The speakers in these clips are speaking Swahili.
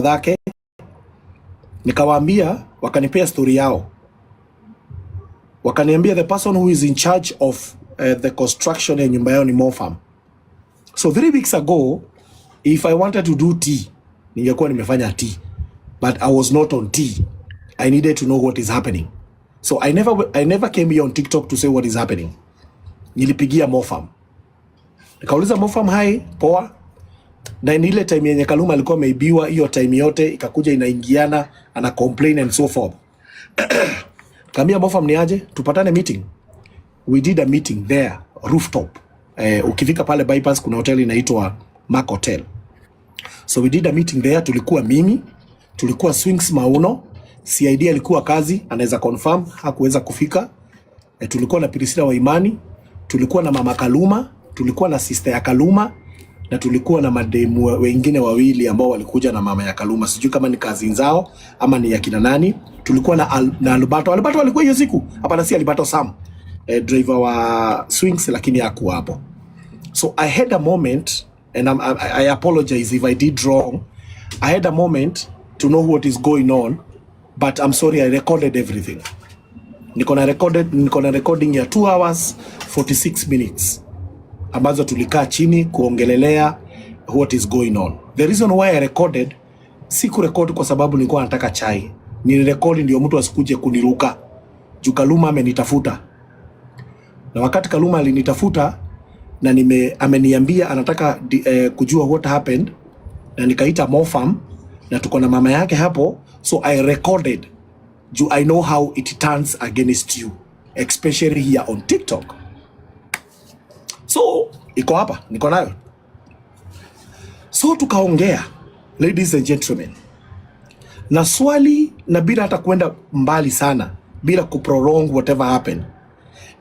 bradhake, nikawaambia, wakanipea story yao. Wakaniambia the person who is in charge of the construction ya nyumba yao ni Mofam. So 3 weeks ago, if I wanted to do tea, ningekuwa nimefanya tea, but I was not on tea. I needed to know what is happening. So I never came here on TikTok to say what is happening. Nilipigia Mofam. Nikauliza Mofam, hi, poa. Na ile time yenye Kaluma alikuwa ameibiwa, hiyo time yote ikakuja inaingiana, ana complain and so forth. Kaambia Mofam ni aje, tupatane meeting. We did a meeting there, rooftop. Ukifika pale bypass kuna hotel inaitwa Mark Hotel. So we did a meeting there, tulikuwa mimi, tulikuwa Swings Mauno, CID alikuwa kazi, anaweza confirm, hakuweza kufika. Tulikuwa na Priscilla wa Imani, tulikuwa na mama Kaluma, tulikuwa na sister ya Kaluma, na tulikuwa na mademu wengine wawili ambao walikuja na mama ya Kaluma. Sijui kama ni kazi zao ama ni ya kina nani. Tulikuwa na Alberto. Alberto alikuwa hiyo siku. Hapana, si Alberto, Sam. Driver wa Swings, lakini hakuwa hapo. So I had a moment, and I apologize if I did wrong. I had a moment to know what is going on, but I'm sorry, I recorded everything. Niko na recording ya 2 hours 46 minutes. Ambazo tulikaa chini kuongelelea what is going on. The reason why I recorded, si kurekodi kwa sababu nilikuwa nataka chai. Nilirekodi ndio mtu asikuje kuniruka. Juu Kaluma amenitafuta. Na wakati Kaluma alinitafuta na ameniambia anataka kujua what happened, na nikaita Mofam na tuko na mama yake hapo, so I recorded. Juu I know how it turns against you, especially here on TikTok. So, iko hapa, niko nayo. So, tukaongea, ladies and gentlemen. Na swali, na bila hata kwenda mbali sana, bila kuprolong whatever happened.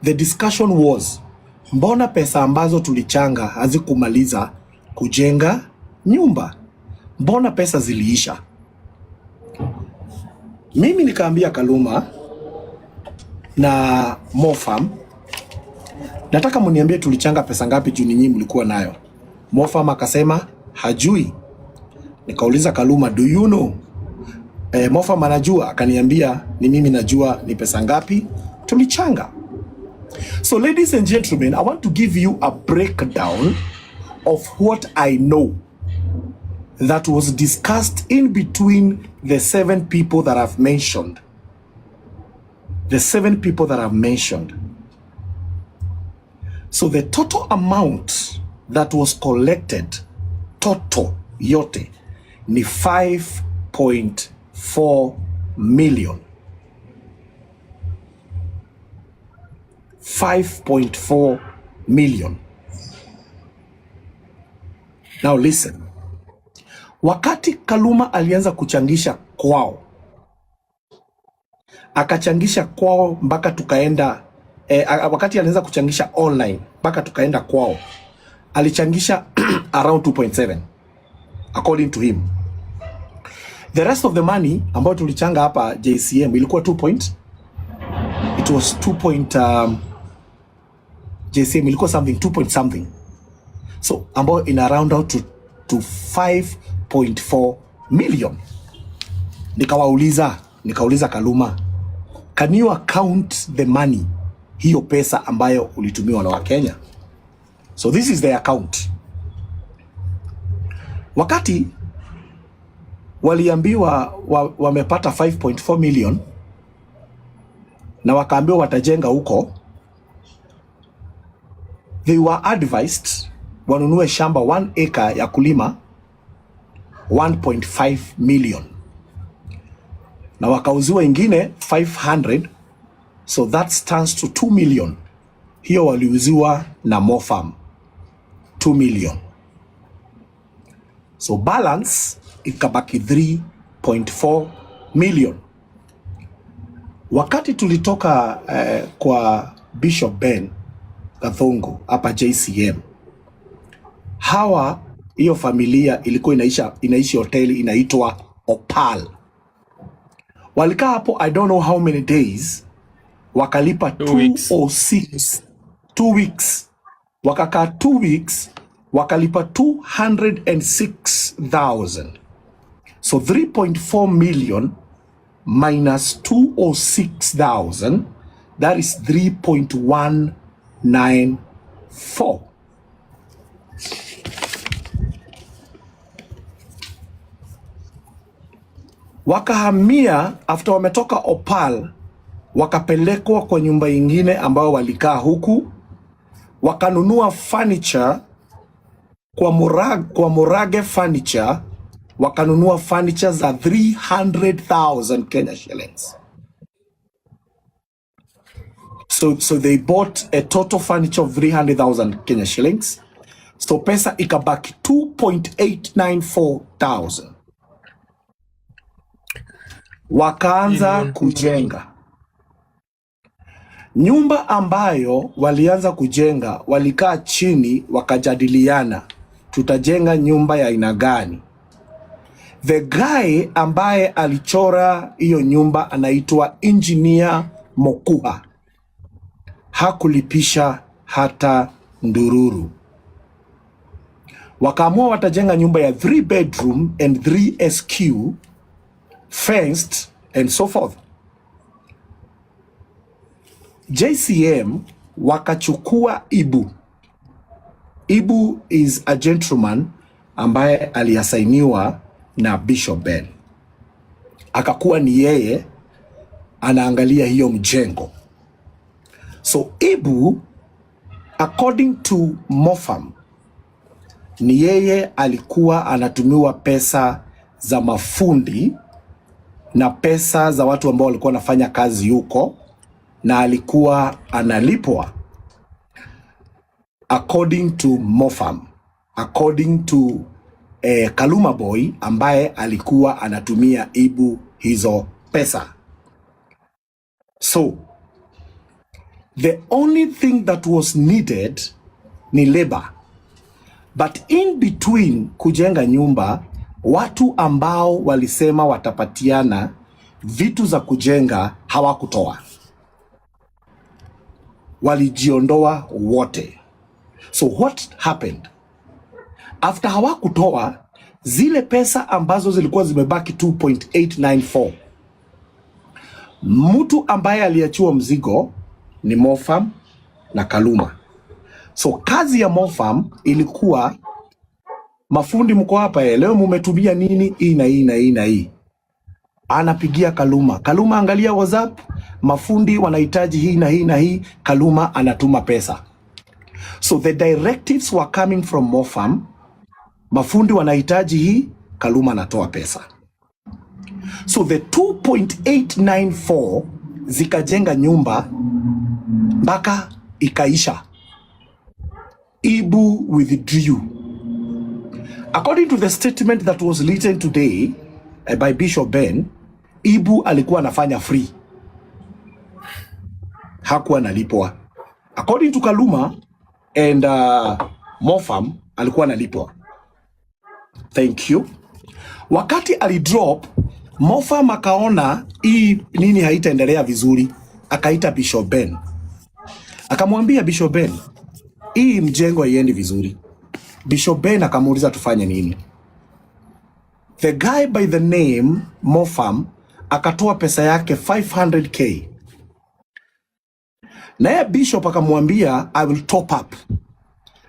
The discussion was, mbona pesa ambazo tulichanga hazikumaliza kujenga nyumba? Mbona pesa ziliisha? Mimi nikaambia Kaluma na Mofam, nataka mniambie tulichanga pesa ngapi juu nyinyi mlikuwa nayo. Mofam akasema hajui. Nikauliza Kaluma, do you know? Mofam anajua, akaniambia ni mimi najua ni pesa ngapi tulichanga. So ladies and gentlemen, I want to give you a breakdown of what I know that was discussed in between the 7 people that I've mentioned. The 7 people that I've mentioned. So the total amount that was collected, total yote, ni 5.4 million. 5.4 million. Now listen. Wakati Kaluma alianza kuchangisha kwao, akachangisha kwao mpaka tukaenda wakati alianza kuchangisha online mpaka tukaenda kwao, alichangisha around 2.7 according to him. The rest of the money ambayo tulichanga hapa JCM ilikuwa 2. It was 2. JCM ilikuwa something 2 something. So ambayo ina round out to 5.4 million. Nikauliza Kaluma, can you account the money, hiyo pesa ambayo ulitumiwa na Wakenya? So this is the account. Wakati waliambiwa wamepata 5.4 million na wakaambiwa watajenga huko, they were advised wanunue shamba 1 acre ya kulima 1.5 million. Na wakauziwa ingine 500, so that stands to 2 million. Hiyo waliuziwa na Mofam 2 million. So balance ikabaki 3.4 million. Wakati tulitoka kwa Bishop Ben Gathongo hapa JCM, hawa hiyo familia ilikuwa inaishi hoteli inaitwa Opal. Walikaa hapo I don't know how many days, wakalipa 206. 2 weeks. Wakakaa 2 weeks, wakalipa 206,000. So 3.4 million minus 206,000, that is 3.194. Wakahamia after wametoka Opal, wakapelekwa kwa nyumba ingine ambao walikaa huku, wakanunua furniture kwa Murage Furniture, wakanunua furniture za 300,000 Kenya shillings. So they bought a total furniture of 300,000 Kenya shillings. So pesa ikabaki 2.894,000. Wakaanza kujenga nyumba ambayo walianza kujenga. Walikaa chini wakajadiliana, tutajenga nyumba ya aina gani? The guy ambaye alichora hiyo nyumba anaitwa Engineer Mokuha. Hakulipisha hata ndururu. Wakaamua watajenga nyumba ya 3 bedroom and 3 SQ, fenced and so forth. JCM wakachukua Ibu. Ibu is a gentleman ambaye aliasainiwa na Bishop Ben. Akakuwa ni yeye anaangalia hiyo mjengo. So Ibu, according to Mofam, ni yeye alikuwa anatumiwa pesa za mafundi na pesa za watu ambao walikuwa wanafanya kazi huko, na alikuwa analipwa according to Mofam, according to Kaluma Boy ambaye alikuwa anatumia Ibu hizo pesa. So the only thing that was needed ni labor. But in between kujenga nyumba, watu ambao walisema watapatiana vitu za kujenga hawakutoa. Walijiondoa wote. So what happened? After hawakutoa, zile pesa ambazo zilikuwa zimebaki 2.894, mtu ambaye aliachiwa mzigo ni Mofam na Kaluma. So kazi ya Mofam ilikuwa, mafundi mko hapa, leo mumetumia nini? Hii na hii na hii na hii. Anapigia Kaluma. Kaluma, angalia WhatsApp, mafundi wanahitaji hii na hii na hii. Kaluma anatuma pesa. So the directives were coming from Mofam. Mafundi wanahitaji hii, Kaluma anatoa pesa. So the 2.894 zikajenga nyumba mpaka ikaisha. Ibu withdrew. According to the statement that was written today by Bishop Ben, Ibu alikuwa anafanya free. Hakuwa analipwa. According to Kaluma and Mofam, alikuwa analipwa. Thank you. Wakati alidrop, Mofam akaona hii nini haitaendelea vizuri, akaita Bishop Ben. Akamwambia Bishop Ben, hii mjengo haiendi vizuri. Bishop Ben akamuuliza tufanye nini? The guy by the name Mofam akatoa pesa yake 500k. Naye Bishop akamwambia I will top up.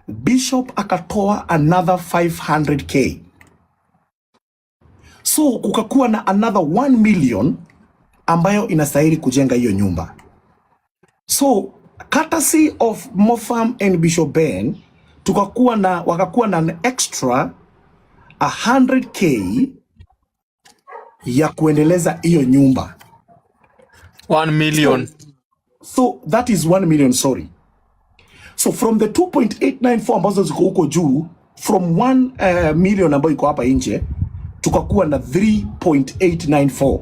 Bishop akatoa another 500k. So kukakuwa na another 1 million ambayo inastahili kujenga hiyo nyumba. So courtesy of Mofam and Bishop Ben, wakakuwa na an extra 100k ya kuendeleza hiyo nyumba. 1 million. So that is 1 million, sorry. So from the 2.894 ambazo ziko huko juu, from 1 million ambayo iko hapa nje, tukakuwa na 3.894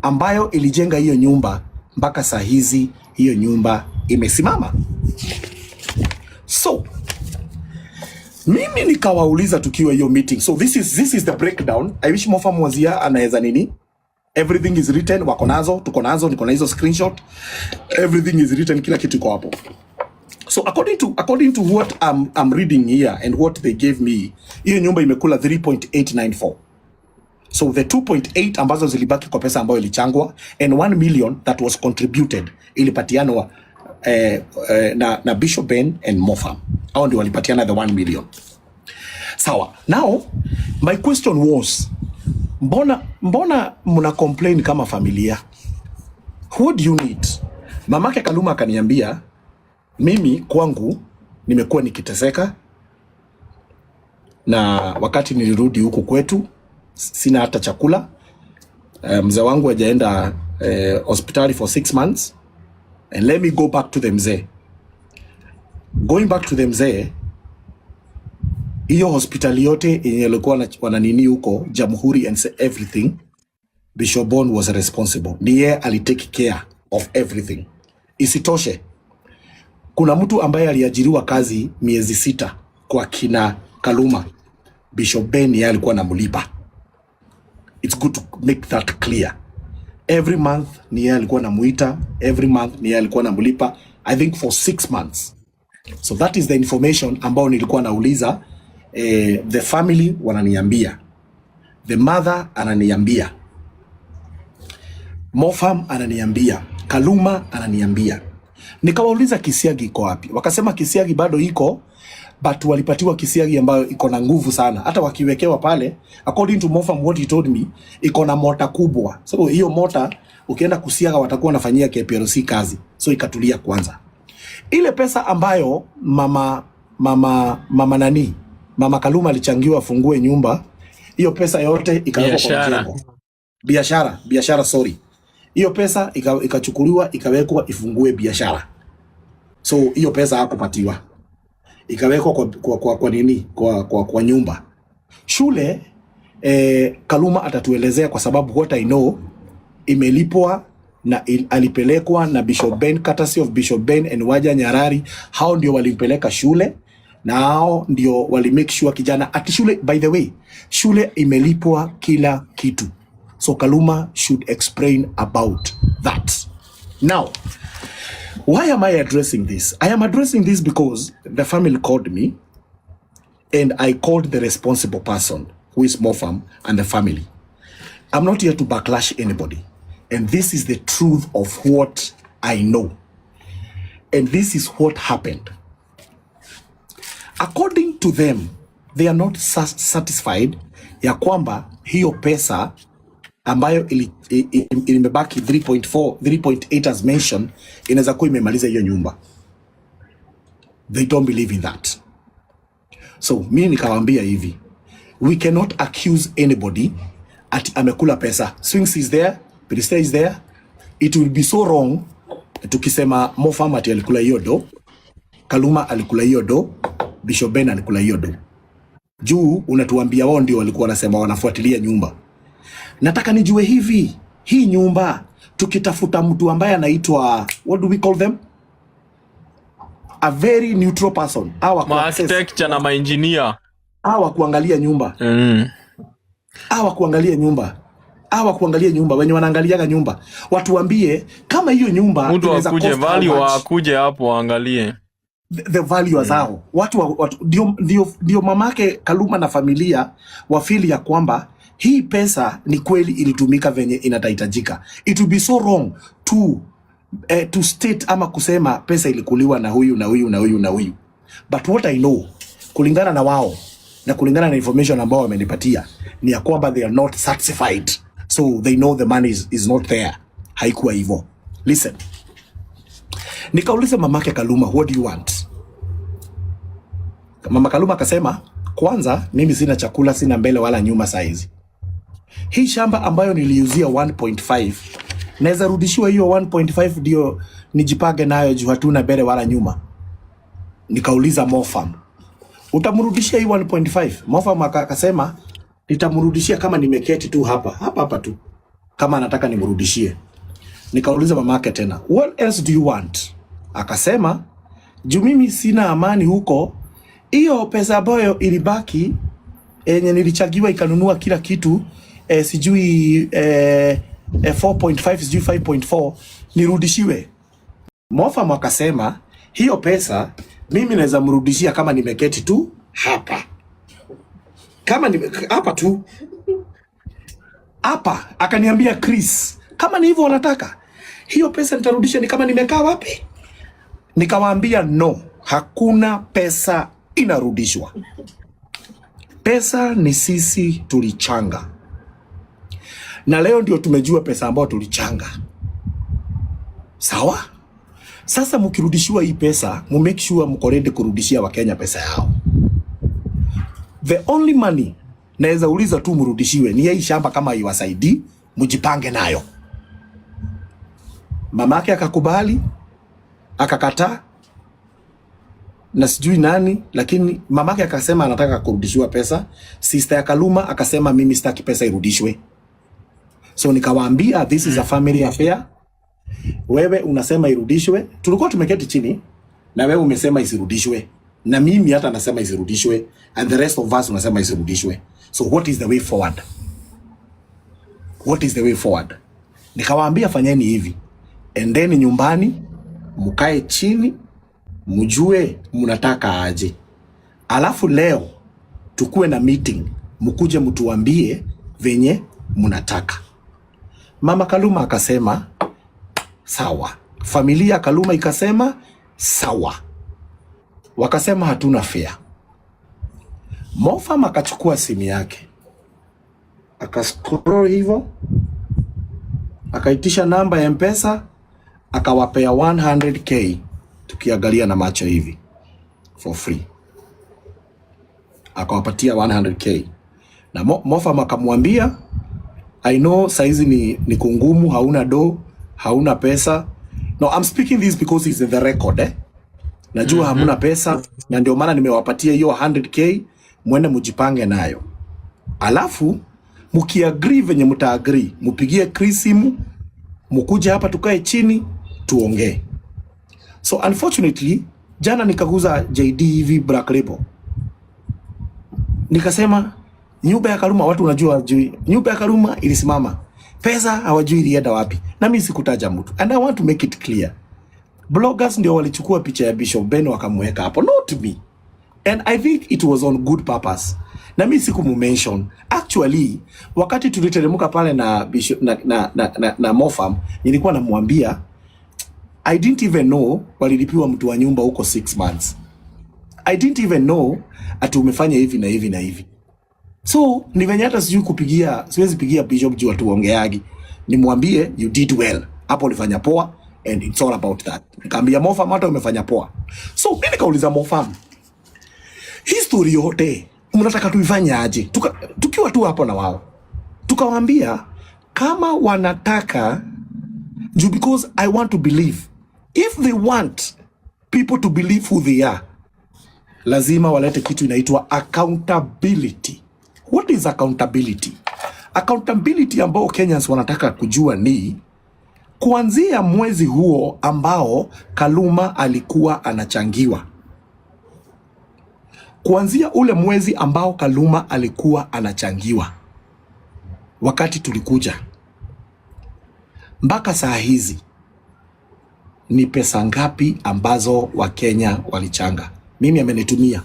ambayo ilijenga hiyo nyumba mpaka saa hizi hiyo nyumba imesimama. So mimi nikawauliza tukiwa hiyo meeting. So this is the breakdown. I wish Mofam was here, anaweza nini. Everything is written, wako nazo, tuko nazo, niko na hizo screenshot. Everything is written, kila kitu iko hapo. So according to what I'm reading here and what they gave me, hiyo nyumba imekula 3.894. So the 2.8 ambazo zilibaki kwa pesa ambayo ilichangwa and 1 million that was contributed ilipatianwa na Bishop Ben and Mofam. Hao ndio walipatiana the 1 million. Sawa. Now my question was, mbona mna complain kama familia? What do you need? Mamake Kaluma akaniambia mimi kwangu nimekuwa nikiteseka, na wakati nilirudi huku kwetu sina hata chakula. Mzee wangu hajaenda hospitali for 6 months, and let me go back to the mzee. Going back to the mzee, hiyo hospitali yote yenye ilikuwa wananini huko Jamhuri and everything, Bishop Bon was responsible. Ndiye alitake care of everything. Isitoshe, kuna mtu ambaye aliajiriwa kazi miezi 6 kwa kina Kaluma. Bishop Ben yeye alikuwa anamlipa. It's good to make that clear. Every month ni yeye alikuwa anamuita, every month ni yeye alikuwa anamlipa, I think for 6 months. So that is the information ambao nilikuwa nauliza. The family wananiambia, the mother ananiambia, Mofam ananiambia, Kaluma ananiambia. Nikawauliza Kisiagi iko wapi? Wakasema Kisiagi bado iko, but walipatiwa Kisiagi ambayo iko na nguvu sana. Hata wakiwekewa pale, according to Mofam what he told me, iko na mota kubwa. So hiyo mota ukienda kusiaga watakuwa wanafanyia KPLC kazi. So ikatulia kwanza. Ile pesa ambayo Mama Kaluma alichangiwa afungue nyumba, hiyo pesa yote ikawekwa kwa mjengo. Biashara, sorry. Hiyo pesa ikachukuliwa ikawekwa ifungue biashara. So hiyo pesa hakupatiwa. Ikawekwa kwa nini? Kwa nyumba. Shule Kaluma atatuelezea, kwa sababu what I know imelipwa na alipelekwa na Bishop Ben, courtesy of Bishop Ben and Waja Nyarari. Hao ndio walimpeleka shule, na hao ndio wali make sure kijana ati shule. By the way, shule imelipwa kila kitu. So Kaluma should explain about that. Now, why am I addressing this? I am addressing this because the family called me and I called the responsible person, who is Mofam, and the family. I'm not here to backlash anybody. And this is the truth of what I know. And this is what happened. According to them, they are not satisfied ya kwamba hiyo pesa ambayo ilimebaki 3.8 as mentioned, inaweza kuwa imemaliza hiyo nyumba. They don't believe in that. So mimi nikawaambia hivi, we cannot accuse anybody ati amekula pesa. Swings is there, Piliste is there. It will be so wrong tukisema Mofam ati alikula hiyo do, Kaluma alikula hiyo do, Bishop Ben alikula hiyo do. Juu unatuambia wao ndio walikuwa wanasema wanafuatilia nyumba. Nataka nijue hivi, hii nyumba tukitafuta mtu ambaye anaitwa, what do we call them? A very neutral person. Architect na maengineer. Kuangalia nyumba. Kuangalia nyumba, wenye wanaangaliaga nyumba. Watuambie kama hiyo nyumba mtu akuje value akuje hapo waangalie the value zao. Watu ndio mamake Kaluma na familia wafili ya kwamba hii pesa ni kweli ilitumika venye inatahitajika. It would be so wrong to state ama kusema pesa ilikuliwa na huyu na huyu na huyu na huyu. But what I know, kulingana na wao na kulingana na information ambao wamenipatia, ni ya kwamba they are not satisfied. So they know the money is not there. Haikuwa hivyo. Listen. Nikauliza mamake Kaluma, what do you want? Mama Kaluma akasema, kwanza mimi sina chakula, sina mbele wala nyuma saizi. Hii shamba ambayo niliuzia 1.5, naweza rudishiwa hiyo 1.5 ndio nijipage nayo juu hatuna mbele wala nyuma. Nikauliza Mofam, utamrudishia hii 1.5? Mofam akasema, nitamrudishia kama nimeketi tu hapa tu, kama anataka nimrudishie. Nikauliza mamake tena, what else do you want? Akasema, juu mimi sina amani huko, hiyo pesa ambayo ilibaki yenye nilichagiwa ikanunua kila kitu, sijui 4.5 sijui 5.4 nirudishiwe. Mofam akasema, hiyo pesa mimi naweza mrudishia kama nimeketi tu hapa. Kama hapa tu. hapa akaniambia Chris, kama ni hivyo wanataka hiyo pesa nitarudisha, ni kama nimekaa wapi? Nikawaambia no, hakuna pesa inarudishwa. Pesa ni sisi tulichanga, na leo ndio tumejua pesa ambayo tulichanga. Sawa? Sasa mkirudishiwa hii pesa, mu make sure mko ready kurudishia Wakenya pesa yao. The only money naweza uliza tu mrudishiwe ni hii shamba, kama iwasaidii mjipange nayo. Mamake akakubali, akakataa na sijui nani, lakini mamake akasema anataka kurudishiwa pesa. Sister ya Kaluma akasema mimi sitaki pesa irudishwe. So nikawaambia this is a family affair. Wewe unasema irudishwe, tulikuwa tumeketi chini na wewe umesema isirudishwe, na mimi hata nasema isirudishwe, and the rest of us unasema isirudishwe. So what is the way forward? What is the way forward? Nikawaambia fanyeni hivi, endeni nyumbani, mkae chini, mjue mnataka aje. Alafu leo tukue na meeting, mkuje mtuambie venye mnataka. Mama Kaluma akasema sawa. Familia Kaluma ikasema sawa. Wakasema hatuna fare. Mofam akachukua simu yake, akascroll hivyo, akaitisha namba ya M-Pesa, akawapea 100k, tukiangalia na macho hivi for free. Akawapatia 100k. Na Mofam akamwambia, I know saizi ni kungumu, hauna do, hauna pesa. No, I'm speaking this because it's in the record, Najua hamuna pesa, na ndio maana nimewapatia hiyo 100k, mwende mjipange nayo. Alafu mkiagree venye mtaagree, mpigie Chris simu, mkuje hapa tukae chini tuongee. So unfortunately, jana nikaguza JD hivi Black Label. Nikasema nyumba ya Kaluma, watu unajua hawajui. Nyumba ya Kaluma ilisimama. Pesa hawajui ilienda wapi. Na mimi sikutaja mtu. And I want to make it clear. Bloggers ndio walichukua picha ya Bishop Ben wakamweka hapo, not me. And I think it was on good purpose. Na mimi sikumumention. Actually, wakati tuliteremka pale na Bishop na Mofam, nilikuwa namwambia I didn't even know walilipiwa mtu wa nyumba huko 6 months. I didn't even know ati umefanya hivi na hivi na hivi. So ni venye hata sijui kupigia, siwezi pigia Bishop juu atuongeagi. Nimwambie you did well. Hapo ulifanya poa and it's all about that. Nikamwambia Mofam hata umefanya poa. So mimi nikauliza Mofam, history yote mnataka tuifanye aje? Tukiwa tu hapo na wao. Tukawaambia kama wanataka juu, because I want to believe. If they want people to believe who they are, lazima walete kitu inaitwa accountability. What is accountability? Accountability ambao Kenyans wanataka kujua ni kuanzia mwezi huo ambao Kaluma alikuwa anachangiwa. Kuanzia ule mwezi ambao Kaluma alikuwa anachangiwa, wakati tulikuja mpaka saa hizi, ni pesa ngapi ambazo Wakenya walichanga? Mimi amenitumia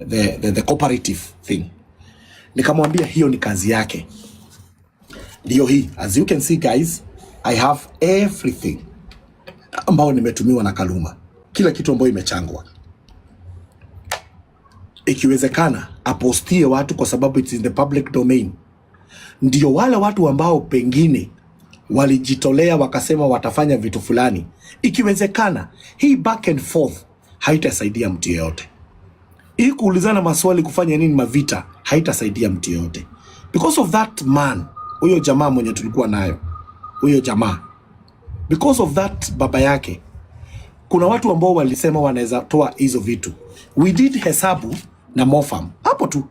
the cooperative thing. Nikamwambia hiyo ni kazi yake. Ndio hii. As you can see guys, I have everything ambao nimetumiwa na Kaluma. Kila kitu ambayo imechangwa. Ikiwezekana apostie watu, kwa sababu it's in the public domain. Ndio wale watu ambao pengine walijitolea wakasema watafanya vitu fulani, ikiwezekana hii back and forth haitasaidia mtu yeyote. Hii kuulizana maswali kufanya nini mavita haitasaidia mtu yeyote. Because of that man, huyo jamaa mwenye tulikuwa nayo, huyo jamaa, because of that baba yake, kuna watu ambao walisema wanaweza toa hizo vitu. We did hesabu na Mofam. Hapo tu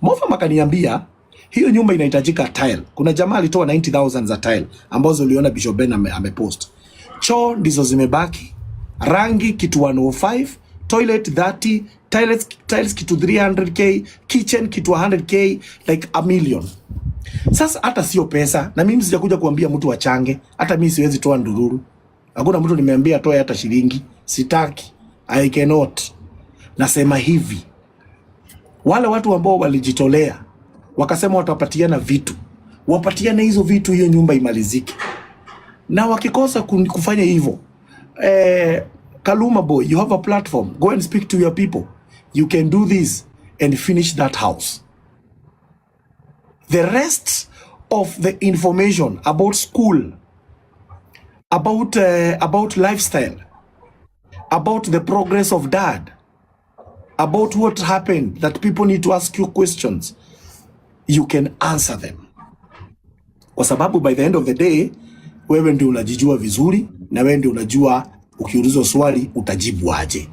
Mofam akaniambia hiyo nyumba inahitajika tile. Kuna jamaa alitoa 90,000 za tile ambazo uliona Bishop Ben amepost. Choo ndizo zimebaki. Rangi kitu 105, toilet 30, tiles kitu 300k, kitchen kitu 100k, like a million. Sasa hata sio pesa, na mimi sijakuja kuambia mtu achange, hata mimi siwezi toa ndururu. Hakuna mtu nimeambia toa hata shilingi, sitaki. I cannot. Nasema hivi, wale watu ambao walijitolea wakasema watapatiana vitu, wapatiane hizo vitu, hiyo nyumba imalizike. Na wakikosa kufanya hivyo, Kaluma boy, you have a platform, go and speak to your people. You can do this and finish that house. The rest of the information about school, about lifestyle, about the progress of dad, about what happened, that people need to ask you questions, you can answer them. Kwa sababu by the end of the day, wewe ndio unajijua vizuri, na wewe ndio unajua ukiulizwa swali utajibu aje.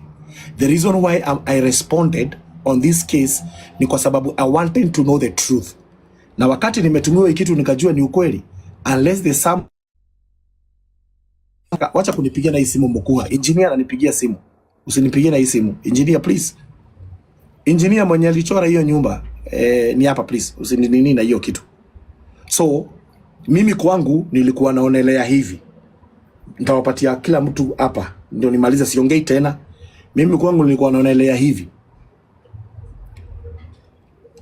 The reason why I responded on this case ni kwa sababu I wanted to know the truth. Na wakati nimetumiwa hiki kitu nikajua ni ukweli, unless there's some... Wacha kunipigia na hii simu mkuu. Engineer ananipigia simu. Usinipigie na hii simu. Engineer please. Engineer mwenye alichora hiyo nyumba ni hapa please. Usininini na hiyo kitu. So mimi kwangu nilikuwa naonelea hivi. Nitawapatia kila mtu hapa ndio nimaliza, siongei tena. Mimi kwangu nilikuwa naonelea hivi.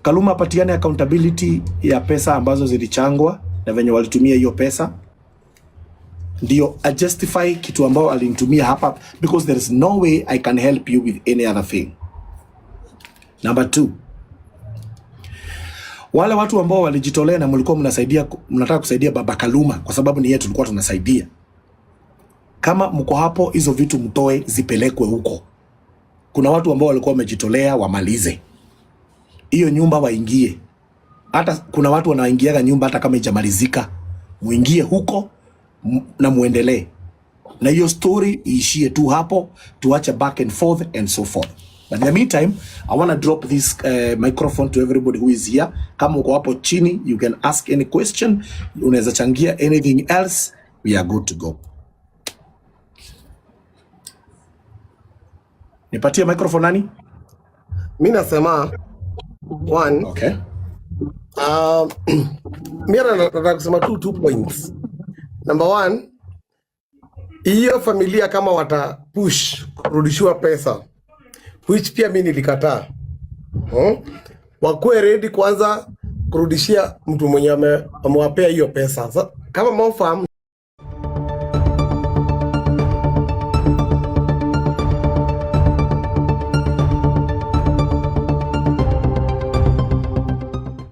Kaluma apatiane accountability ya pesa ambazo zilichangwa na venye walitumia hiyo pesa. Ndio a justify kitu ambao alinitumia hapa, because there is no way I can help you with any other thing. Number 2. Wale watu ambao walijitolea na mlikuwa mnataka kusaidia baba Kaluma kwa sababu ni yeye tulikuwa tunasaidia. Kama mko hapo, hizo vitu mtoe zipelekwe huko. Kuna watu ambao walikuwa wamejitolea wamalize hiyo nyumba, waingie. Hata kuna watu wanaingiaga nyumba hata kama haijamalizika, muingie huko na muendelee. Na hiyo story iishie tu hapo, tuache back and forth and so forth. But in the meantime, I want to drop this microphone to everybody who is here. Kama uko hapo chini, you can ask any question, unaweza changia anything else, we are good to go. Nipatie microphone nani? Mimi nasema one. Okay. Mimi nataka kusema 2 points. Number 1, hiyo familia kama wata push kurudishiwa pesa, which pia mimi nilikataa. Wakuwe ready kwanza kurudishia mtu mwenye amewapea hiyo pesa. Kama Mofam